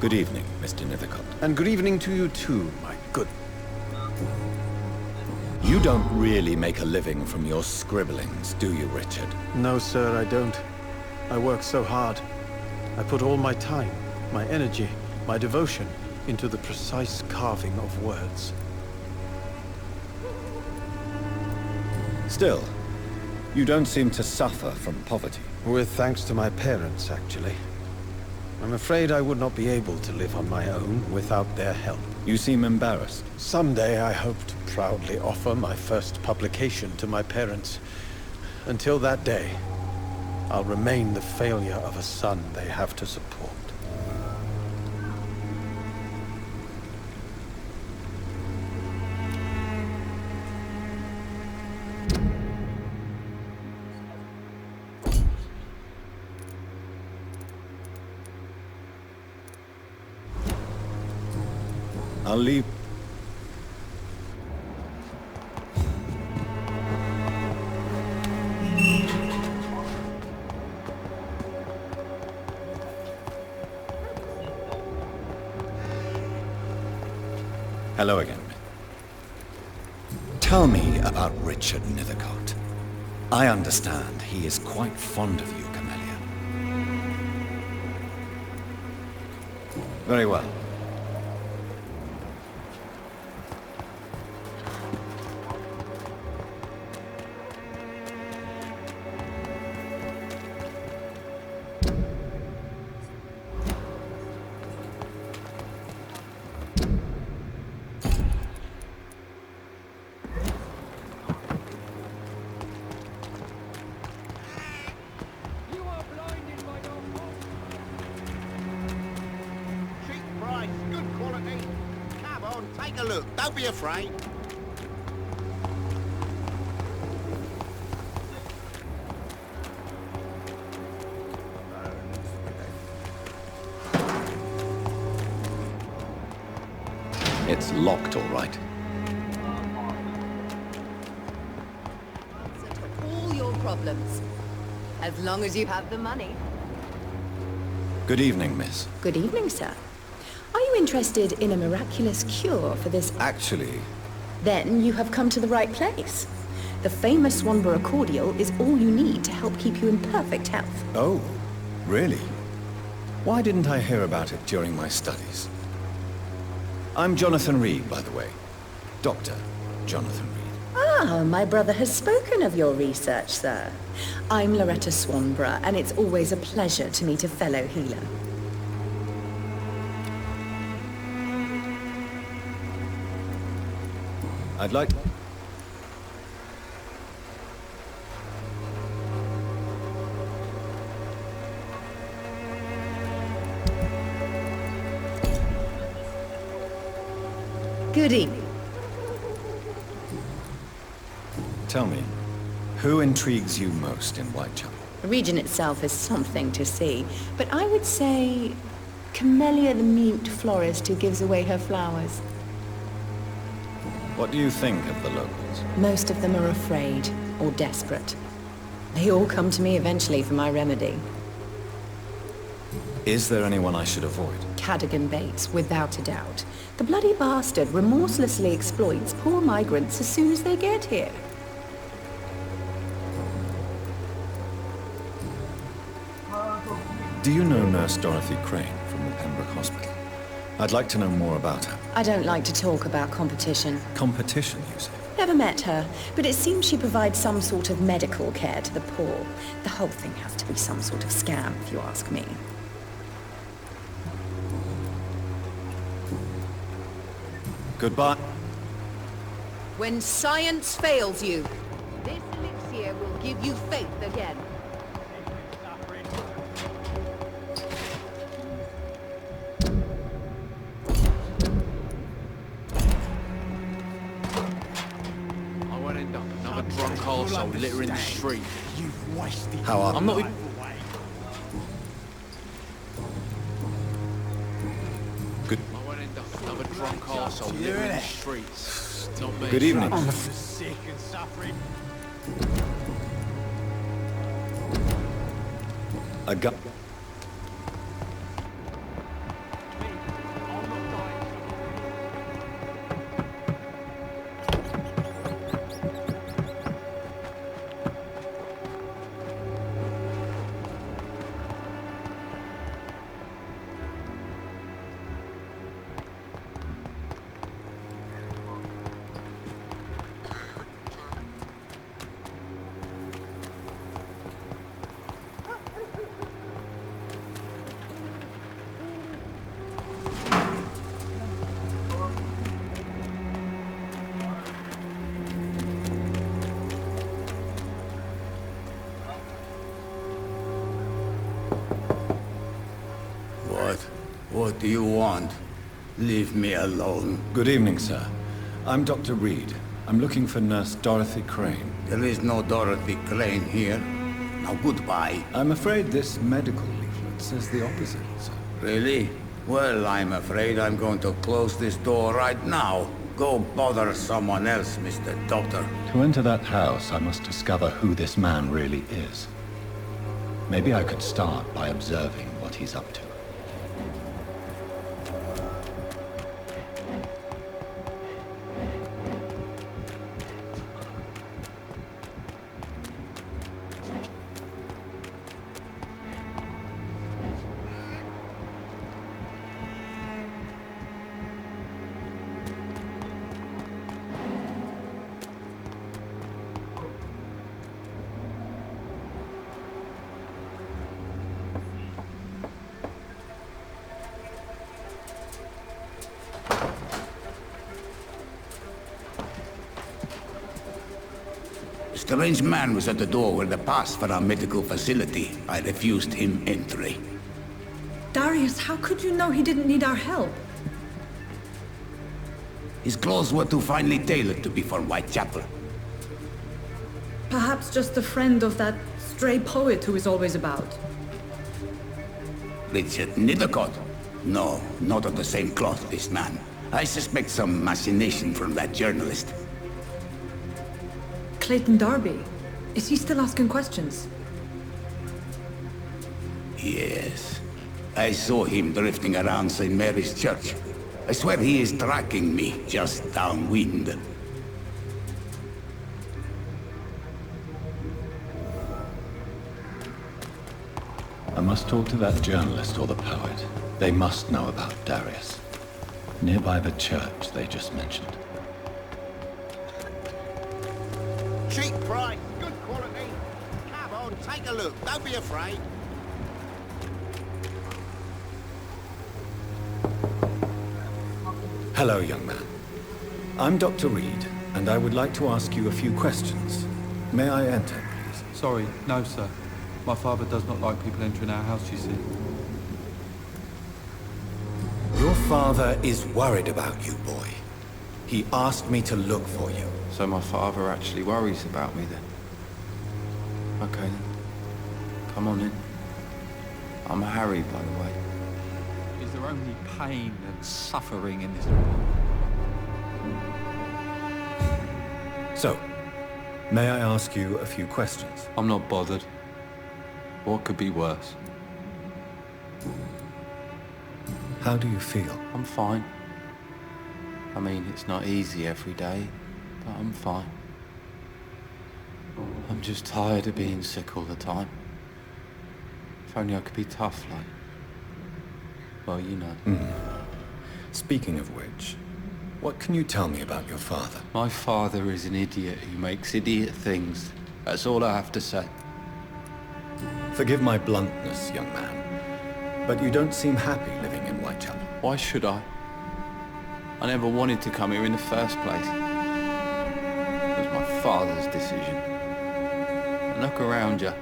Good evening, Mr. Nithicott. And good evening to you too, my good... You don't really make a living from your scribblings, do you, Richard? No, sir, I don't. I work so hard. I put all my time, my energy, my devotion into the precise carving of words. Still, you don't seem to suffer from poverty. With thanks to my parents, actually. I'm afraid I would not be able to live on my own without their help. You seem embarrassed. Someday I hope to proudly offer my first publication to my parents. Until that day, I'll remain the failure of a son they have to support. I'll leave. Hello again. Tell me about Richard Nithicott. I understand he is quite fond of you, Camellia. Very well. Take a look, don't be afraid. It's locked, all right. All your problems, as long as you have the money. Good evening, miss. Good evening, sir. Are you interested in a miraculous cure for this? Actually... Then you have come to the right place. The famous Swanborough cordial is all you need to help keep you in perfect health. Oh, really? Why didn't I hear about it during my studies? I'm Jonathan Reed, by the way. Dr. Jonathan Reed. Ah, my brother has spoken of your research, sir. I'm Loretta Swanborough, and it's always a pleasure to meet a fellow healer. I'd like... Good evening. Tell me, who intrigues you most in Whitechapel? The region itself is something to see, but I would say Camellia the mute florist who gives away her flowers. What do you think of the locals? Most of them are afraid or desperate. They all come to me eventually for my remedy. Is there anyone I should avoid? Cadogan Bates, without a doubt. The bloody bastard remorselessly exploits poor migrants as soon as they get here. Do you know Nurse Dorothy Crane from the Pembroke Hospital? I'd like to know more about her. I don't like to talk about competition. Competition, you say? Never met her, but it seems she provides some sort of medical care to the poor. The whole thing has to be some sort of scam, if you ask me. Goodbye. When science fails you, this elixir will give you faith again. I won't end up another drunk arsehole littering the street. You've wasted. How are I'm not... Good. I won't Another drunk arsehole littering the streets. Not me. Good evening. Sick and suffering. A gu- What do you want? Leave me alone. Good evening, sir. I'm Dr. Reed. I'm looking for Nurse Dorothy Crane. There is no Dorothy Crane here. Now goodbye. I'm afraid this medical leaflet says the opposite, sir. Really? Well, I'm afraid I'm going to close this door right now. Go bother someone else, Mr. Doctor. To enter that house, I must discover who this man really is. Maybe I could start by observing what he's up to. A strange man was at the door with a pass for our medical facility. I refused him entry. Darius, how could you know he didn't need our help? His clothes were too finely tailored to be for Whitechapel. Perhaps just a friend of that stray poet who is always about. Richard Nithicott? No, not of the same cloth, this man. I suspect some machination from that journalist. Clayton Darby. Is he still asking questions? Yes. I saw him drifting around St. Mary's Church. I swear he is tracking me just downwind. I must talk to that journalist or the poet. They must know about Darius. Nearby the church they just mentioned. Cheap price, good quality. Come on, take a look. Don't be afraid. Hello, young man. I'm Dr. Reed, and I would like to ask you a few questions. May I enter, please? Sorry, no, sir. My father does not like people entering our house, you see. Your father is worried about you, boy. He asked me to look for you. So my father actually worries about me then? Okay then. Come on in. I'm Harry, by the way. Is there only pain and suffering in this world? So, may I ask you a few questions? I'm not bothered. What could be worse? How do you feel? I'm fine. I mean, it's not easy every day, but I'm fine. I'm just tired of being sick all the time. If only I could be tough, like... Well, you know. Speaking of which, what can you tell me about your father? My father is an idiot who makes idiot things. That's all I have to say. Forgive my bluntness, young man, but you don't seem happy living in Whitechapel. Why should I? I never wanted to come here in the first place. It was my father's decision. And look around you.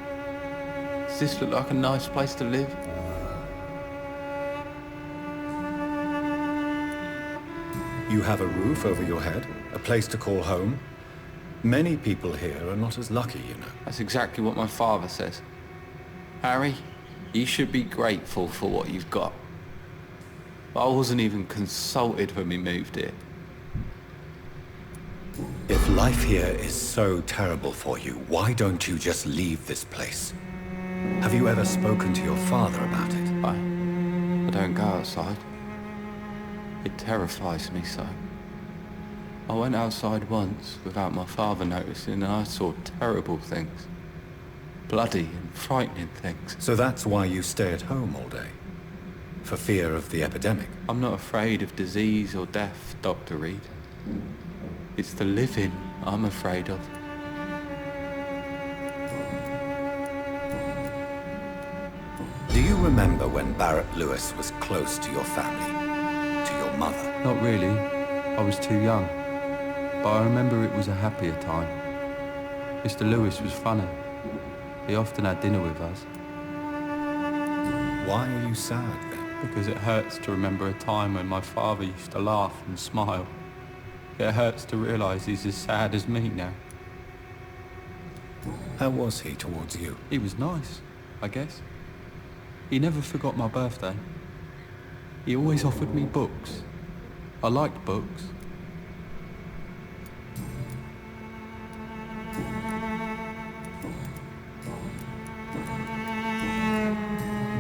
Does this look like a nice place to live? You have a roof over your head, a place to call home. Many people here are not as lucky, you know. That's exactly what my father says. Harry, you should be grateful for what you've got. But I wasn't even consulted when we moved here. If life here is so terrible for you, why don't you just leave this place? Have you ever spoken to your father about it? I don't go outside. It terrifies me so. I went outside once without my father noticing and I saw terrible things. Bloody and frightening things. So that's why you stay at home all day? For fear of the epidemic? I'm not afraid of disease or death, Dr. Reed. It's the living I'm afraid of. Do you remember when Barrett Lewis was close to your family? To your mother? Not really. I was too young. But I remember it was a happier time. Mr. Lewis was funny. He often had dinner with us. Why are you sad then? Because it hurts to remember a time when my father used to laugh and smile. It hurts to realise he's as sad as me now. How was he towards you? He was nice, I guess. He never forgot my birthday. He always offered me books. I liked books.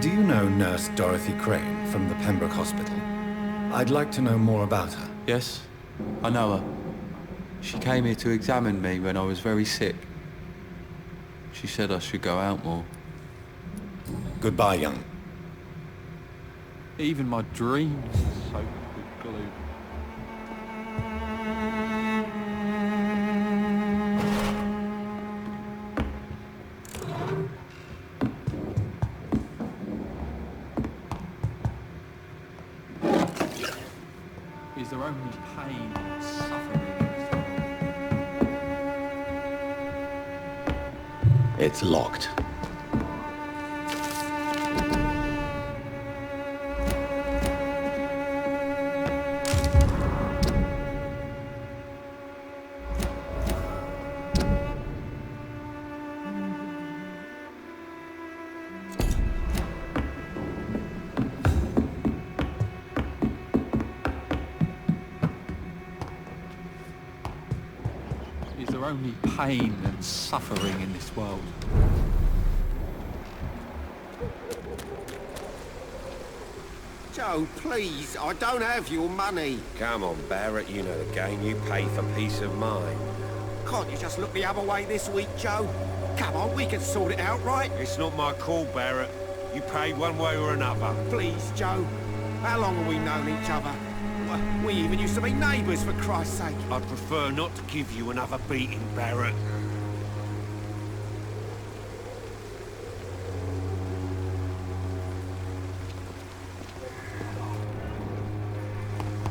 Do you know Nurse Dorothy Crane from the Pembroke Hospital? I'd like to know more about her. Yes, I know her. She came here to examine me when I was very sick. She said I should go out more. Goodbye, young. Even my dreams are soaked with glue. Is there only pain and suffering? It's locked. Is there only pain and suffering in this world? Joe, please, I don't have your money. Come on, Barrett, you know the game. You pay for peace of mind. Can't you just look the other way this week, Joe? Come on, we can sort it out, right? It's not my call, Barrett. You pay one way or another. Please, Joe. How long have we known each other? We even used to be neighbours, for Christ's sake. I'd prefer not to give you another beating, Barrett.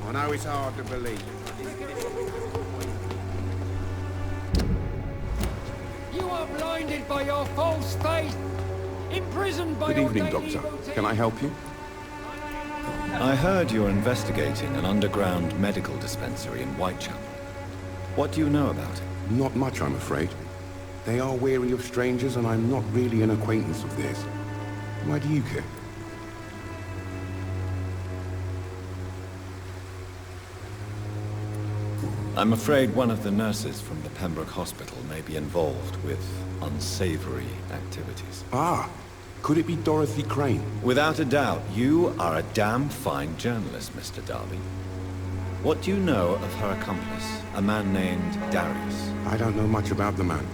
I know it's hard to believe. You are blinded by your false faith, imprisoned by your daily routine. Can I help you? I heard you're investigating an underground medical dispensary in Whitechapel. What do you know about it? Not much, I'm afraid. They are wary of strangers, and I'm not really an acquaintance of theirs. Why do you care? I'm afraid one of the nurses from the Pembroke Hospital may be involved with unsavory activities. Ah, could it be Dorothy Crane? Without a doubt, you are a damn fine journalist, Mr. Darby. What do you know of her accomplice, a man named Darius? I don't know much about the man.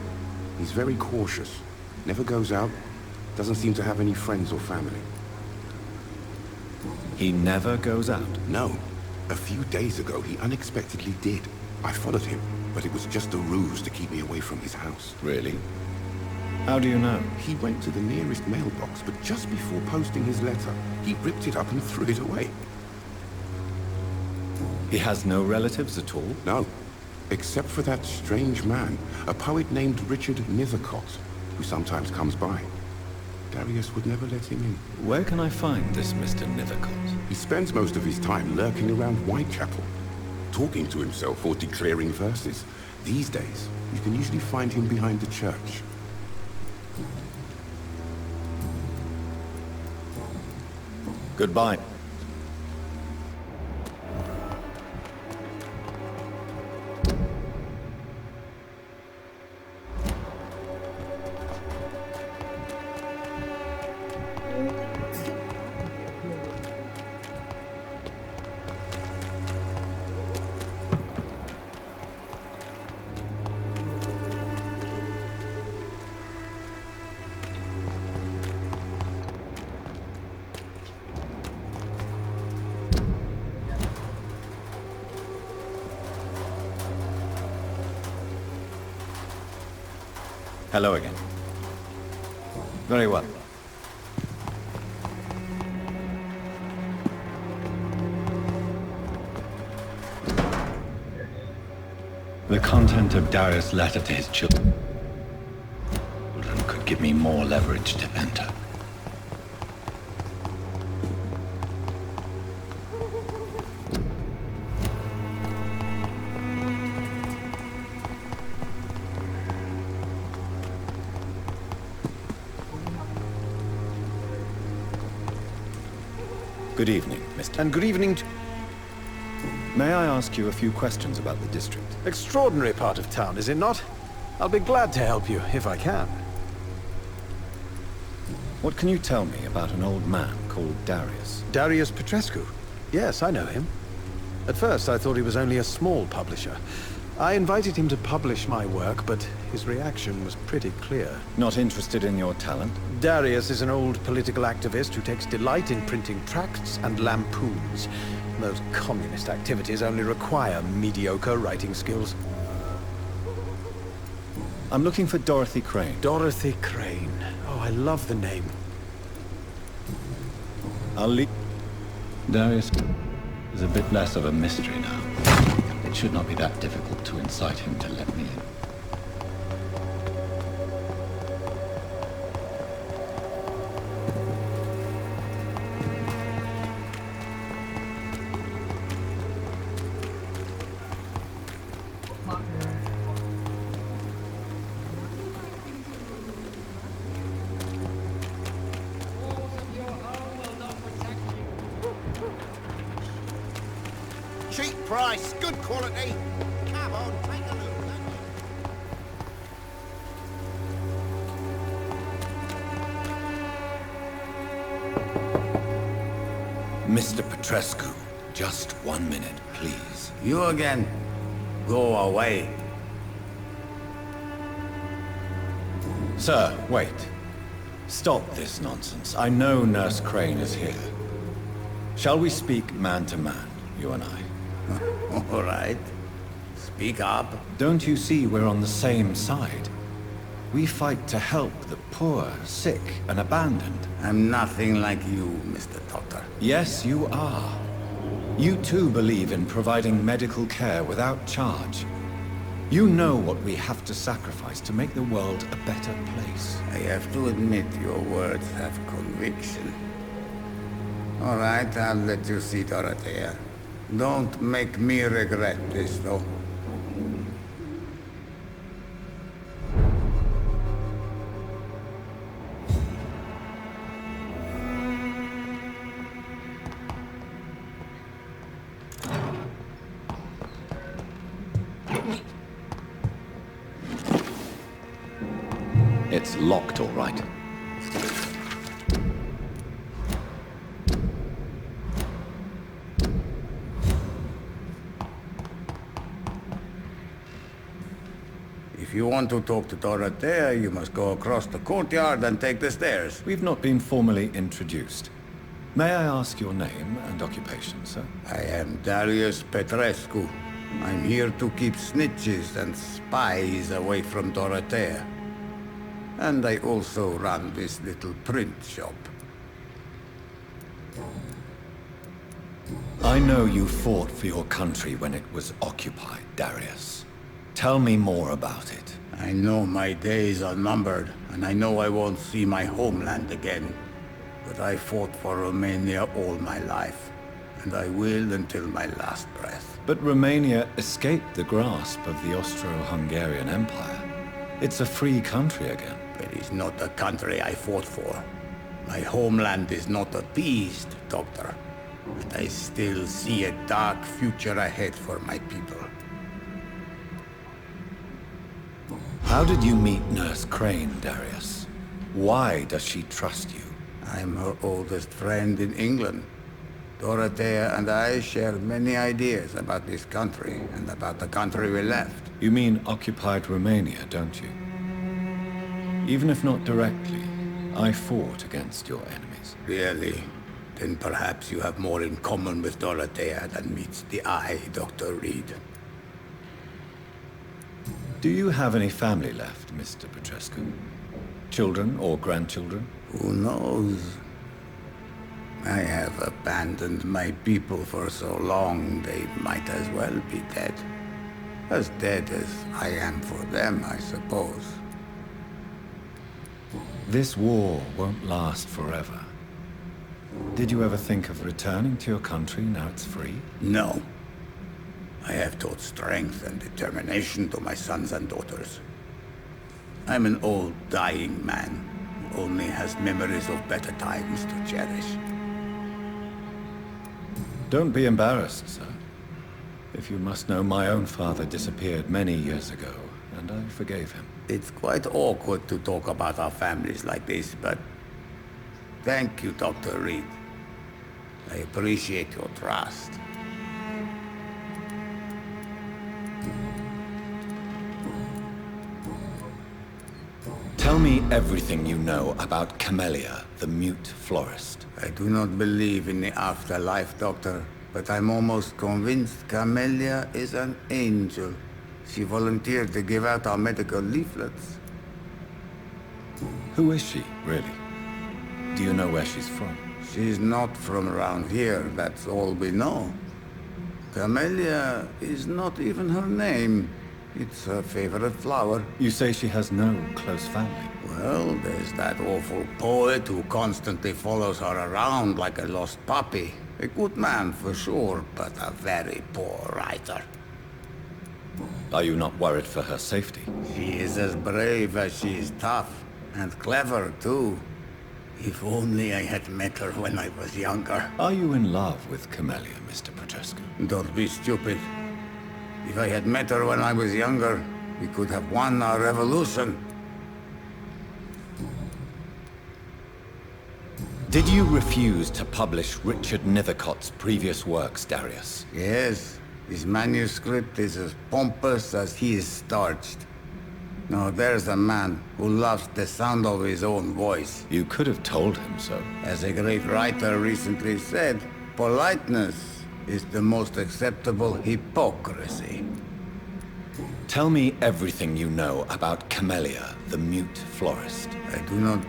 He's very cautious. Never goes out. Doesn't seem to have any friends or family. He never goes out? No. A few days ago, he unexpectedly did. I followed him, but it was just a ruse to keep me away from his house. Really? How do you know? He went to the nearest mailbox, but just before posting his letter, he ripped it up and threw it away. He has no relatives at all? No. Except for that strange man, a poet named Richard Nithicott, who sometimes comes by. Darius would never let him in. Where can I find this Mr. Nithicott? He spends most of his time lurking around Whitechapel, talking to himself or declaring verses. These days, you can usually find him behind the church. Goodbye. Hello again. Very well. The content of Darius' letter to his children could give me more leverage to enter. Good evening, Mr. And good evening to... May I ask you a few questions about the district? Extraordinary part of town, is it not? I'll be glad to help you, if I can. What can you tell me about an old man called Darius? Darius Petrescu? Yes, I know him. At first, I thought he was only a small publisher. I invited him to publish my work, but his reaction was pretty clear. Not interested in your talent? Darius is an old political activist who takes delight in printing tracts and lampoons. Those communist activities only require mediocre writing skills. I'm looking for Dorothy Crane. Dorothy Crane. Oh, I love the name. I'll leave... Darius is a bit less of a mystery now. It should not be that difficult to incite him to let me in. Cheap price, good quality. Come on, take a look. Mr. Petrescu, just 1 minute, please. You again? Go away. Sir, wait. Stop this nonsense. I know Nurse Crane is here. Shall we speak man to man, you and I? All right. Speak up. Don't you see we're on the same side? We fight to help the poor, sick, and abandoned. I'm nothing like you, Mr. Doctor. Yes, you are. You too believe in providing medical care without charge. You know what we have to sacrifice to make the world a better place. I have to admit your words have conviction. All right, I'll let you see Dorothea. Don't make me regret this, though. It's locked, all right. If you want to talk to Dorothea, you must go across the courtyard and take the stairs. We've not been formally introduced. May I ask your name and occupation, sir? I am Darius Petrescu. I'm here to keep snitches and spies away from Dorothea. And I also run this little print shop. I know you fought for your country when it was occupied, Darius. Tell me more about it. I know my days are numbered, and I know I won't see my homeland again. But I fought for Romania all my life, and I will until my last breath. But Romania escaped the grasp of the Austro-Hungarian Empire. It's a free country again. It is not the country I fought for. My homeland is not appeased, Doctor. But I still see a dark future ahead for my people. How did you meet Nurse Crane, Darius? Why does she trust you? I'm her oldest friend in England. Dorothea and I share many ideas about this country and about the country we left. You mean occupied Romania, don't you? Even if not directly, I fought against your enemies. Really? Then perhaps you have more in common with Dorothea than meets the eye, Dr. Reed. Do you have any family left, Mr. Petrescu? Children or grandchildren? Who knows? I have abandoned my people for so long, they might as well be dead. As dead as I am for them, I suppose. This war won't last forever. Did you ever think of returning to your country now it's free? No. I have taught strength and determination to my sons and daughters. I'm an old, dying man who only has memories of better times to cherish. Don't be embarrassed, sir. If you must know, my own father disappeared many years ago, and I forgave him. It's quite awkward to talk about our families like this, but thank you, Dr. Reed. I appreciate your trust. Tell me everything you know about Camellia, the mute florist. I do not believe in the afterlife, Doctor, but I'm almost convinced Camellia is an angel. She volunteered to give out our medical leaflets. Who is she, really? Do you know where she's from? She's not from around here, that's all we know. Camellia is not even her name. It's her favorite flower. You say she has no close family? Well, there's that awful poet who constantly follows her around like a lost puppy. A good man for sure, but a very poor writer. Are you not worried for her safety? She is as brave as she is tough, and clever too. If only I had met her when I was younger. Are you in love with Camellia, Mr. Petrescu? Don't be stupid. If I had met her when I was younger, we could have won our revolution. Did you refuse to publish Richard Nithicott's previous works, Darius? Yes. His manuscript is as pompous as he is starched. Now there's a man who loves the sound of his own voice. You could have told him so. As a great writer recently said, politeness is the most acceptable hypocrisy. Tell me everything you know about Camellia, the mute florist. I do not...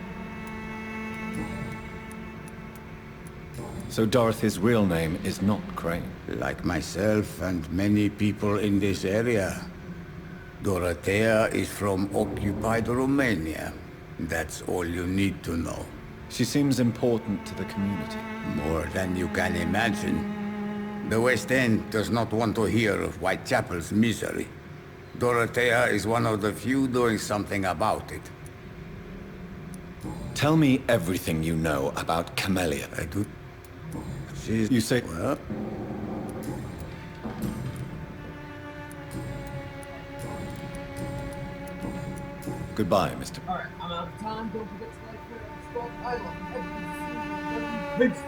So Dorothy's real name is not Crane? Like myself and many people in this area. Dorothea is from occupied Romania. That's all you need to know. She seems important to the community. More than you can imagine. The West End does not want to hear of Whitechapel's misery. Dorothea is one of the few doing something about it. Tell me everything you know about Camellia. I do... She's... You say... Well... Goodbye, Mr. Alright, I'm out of time. Don't forget to like, share, and subscribe. I love everything. Peace.